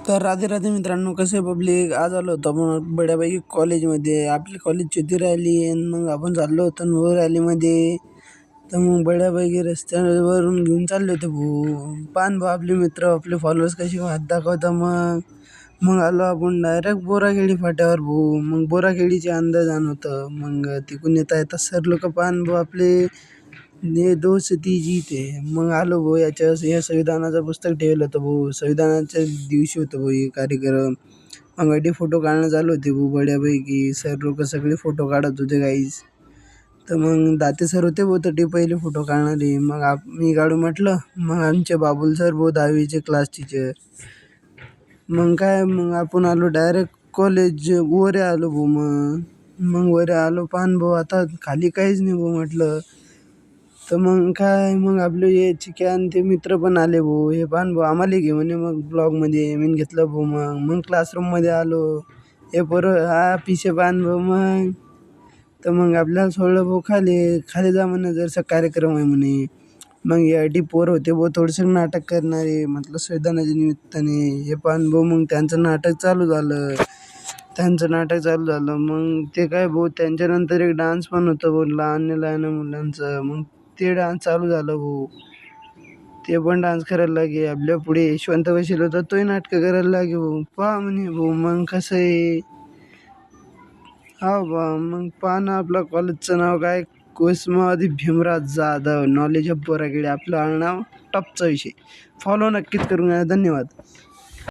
तर राधे राधे मित्रांनो, कसे पब्लिक. आज आलो होतो आपण बड्यापैकी कॉलेजमध्ये. आपली कॉलेजची ती रॅली आणि मग आपण चाललो होतो नो रॅलीमध्ये. तर मग बड्यापैकी रस्त्यावरून घेऊन चालले होते भाऊ. पान भाऊ आपले मित्र आपले फॉलोअर्स कशी हात दाखवता. मग मग आलो आपण डायरेक्ट बोराखेडी फाट्यावर भाऊ. मग बोराखेडीचे अंदाज होतं. मग तिकडून येता येता सर लोक पान भाऊ आपले दोस्ती जीते. मग आलो भाऊ या संविधानाचं पुस्तक ठेवलं होतं भाऊ. संविधानाच्या दिवशी होतं भाऊ हे कार्यक्रम. मग फोटो काढणं चालू होते भाऊ बड्यापैकी. सर लोक सगळे फोटो काढत होते गाईज. तर मग दाते सर होते भाऊ ते पहिले फोटो काढणारे. मग मी काढू म्हटलं. मग आमचे बाबुल सर भाऊ 10वीचे क्लास टीचर. मग मग आपण आलो डायरेक्ट कॉलेज वर आलो भाऊ. मग वर आलो पान भाऊ. आता खाली काहीच नाही भाऊ म्हटलं. तर मग आपले हे चिक्या आणि ते मित्र पण आले भाऊ. हे पान भाऊ आम्हाला घे म्हणे मग ब्लॉगमध्ये. मी घेतलं भाऊ. मग क्लासरूममध्ये आलो. हे पोरं हा पिशे पान भाऊ. तर मग आपल्याला सोडलं भाऊ खाली जा म्हणे जरसा कार्यक्रम आहे म्हणे. मग यासाठी पोरं होते भाऊ थोडंसं नाटक करणारे म्हटलं संविधानाच्या निमित्ताने. हे पान भाऊ मग त्यांचं नाटक चालू झालं. मग ते काय भाऊ त्यांच्यानंतर एक डान्स पण होतं भाऊ लहान मुलांचं. मग ते डान्स चालू झालं भाऊ. ते पण डान्स करायला लागे. आपल्या पुढे यशवंत बसेल होता तोही नाटकं करायला लागे भाऊ. पहा म्हणे भाऊ मग कसं आहे. हा बा मग पहा ना आपल्या कॉलेजचं नाव काय, कुसुमावती भीमराव जाधव नॉलेज ऑफ बोराखेडी. आपलं नाव टॉपचा विषय. फॉलो नक्कीच करून घ्या. धन्यवाद.